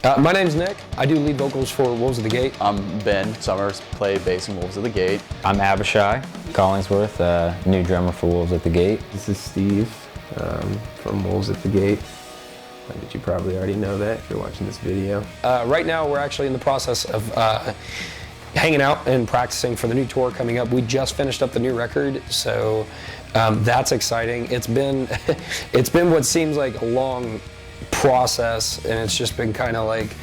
My name's Nick. I do lead vocals for Wolves of the Gate. I'm Ben Summers, play bass in Wolves of the Gate. I'm Abishai Collingsworth, new drummer for Wolves at the Gate. This is Steve from Wolves at the Gate. But you probably already know that if you're watching this video. Right now we're actually in the process of hanging out and practicing for the new tour coming up. We just finished up the new record, so that's exciting. It's been what seems like a long process, and it's just been kind of like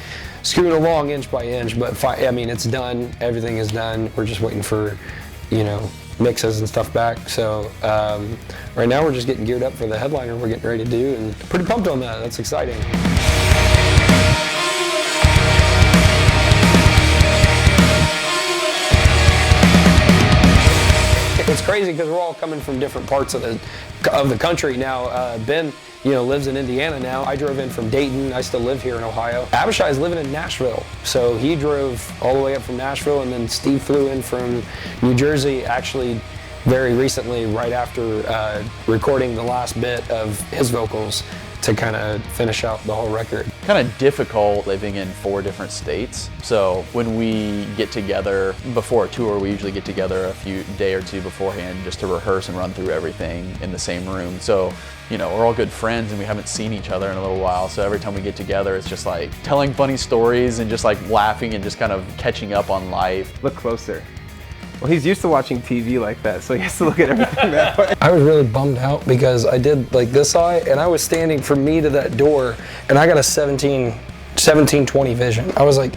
screwing along inch by inch, but I mean, it's done. Everything is done. We're just waiting for, mixes and stuff back. So right now we're just getting geared up for the headliner we're getting ready to do, and pretty pumped on that. That's exciting. It's crazy because we're all coming from different parts of the country now. Ben, lives in Indiana now. I drove in from Dayton. I still live here in Ohio. Abishai is living in Nashville, so he drove all the way up from Nashville, and then Steve flew in from New Jersey actually very recently, right after recording the last bit of his vocals to kind of finish out the whole record. Kind of difficult living in 4 different states. So when we get together before a tour, we usually get together a day or two beforehand just to rehearse and run through everything in the same room. So, we're all good friends and we haven't seen each other in a little while. So every time we get together, it's just like telling funny stories and just like laughing and just kind of catching up on life. Look closer. Well, he's used to watching TV like that, so he has to look at everything that way. I was really bummed out because I did like this eye, and I was standing from me to that door, and I got a 17-20 vision. I was like,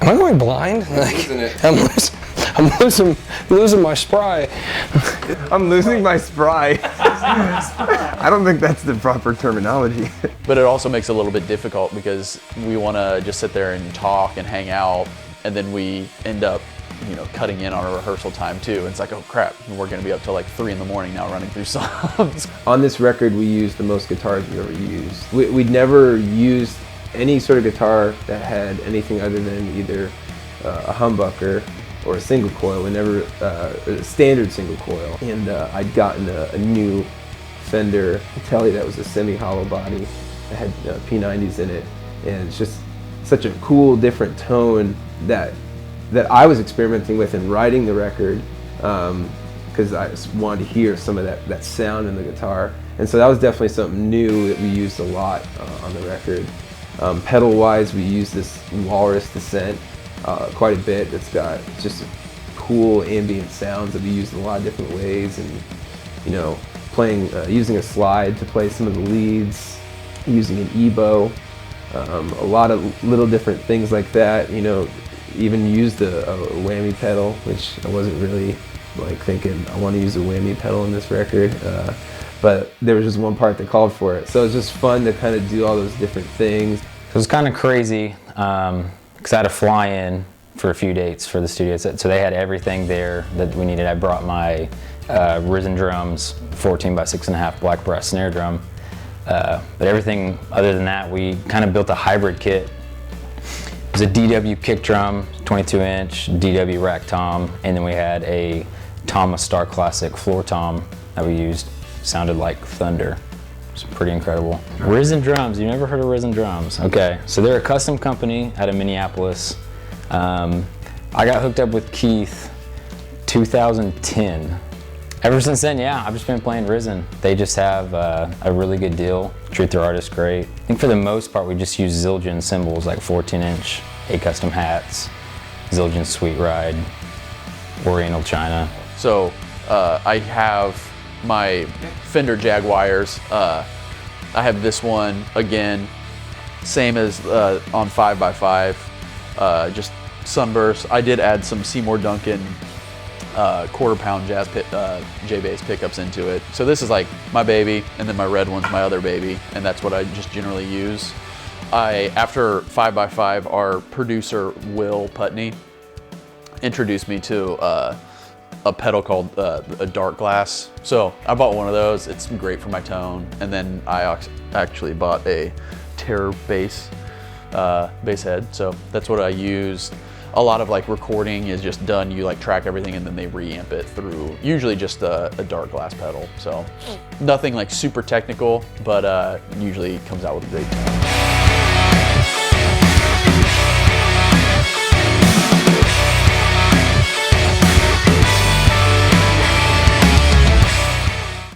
am I going blind? Like, I'm losing my spry. I'm losing my spry. I don't think that's the proper terminology. But it also makes it a little bit difficult because we want to just sit there and talk and hang out, and then we end up cutting in on a rehearsal time too. And it's like, oh crap, we're gonna be up till like 3 in the morning now running through songs. On this record, we used the most guitars we've ever used. We'd never used any sort of guitar that had anything other than either a humbucker or a single coil. We never, a standard single coil. And I'd gotten a new Fender Tele that was a semi-hollow body that had P90s in it. And it's just such a cool, different tone that I was experimenting with in writing the record, because I just wanted to hear some of that sound in the guitar. And so that was definitely something new that we used a lot on the record. Pedal-wise, we used this Walrus Descent quite a bit. It's got just cool ambient sounds that we used in a lot of different ways, and playing, using a slide to play some of the leads, using an EBow, a lot of little different things like that. Even used a whammy pedal, which I wasn't really thinking I want to use a whammy pedal in this record, but there was just one part that called for it. So it was just fun to kind of do all those different things. It was kind of crazy because I had to fly in for a few dates for the studio, so they had everything there that we needed. I brought my Risen Drums 14 by 6.5 black brass snare drum, but everything other than that, we kind of built a hybrid kit. It was a DW kick drum, 22-inch DW rack tom, and then we had a Thomas Star Classic floor tom that we used. Sounded like thunder. It's pretty incredible. Risen Drums, you never heard of Risen Drums? Okay, so they're a custom company out of Minneapolis. I got hooked up with Keith 2010. Ever since then, yeah, I've just been playing Risen. They just have a really good deal. Treat their artists great. I think for the most part, we just use Zildjian cymbals, like 14-inch, 8 custom hats, Zildjian Sweet Ride, Oriental China. So I have my Fender Jaguars. I have this one, again, same as on 5x5, just Sunburst. I did add some Seymour Duncan quarter-pound jazz J-bass pickups into it. So this is like my baby, and then my red one's my other baby, and that's what I just generally use. After 5x5, our producer, Will Putney, introduced me to a pedal called a Dark Glass. So I bought one of those. It's great for my tone. And then I actually bought a Terror bass head. So that's what I use. A lot of recording is just done. You track everything and then they reamp it through usually just a Dark Glass pedal. So nothing super technical, but usually comes out with a great tone.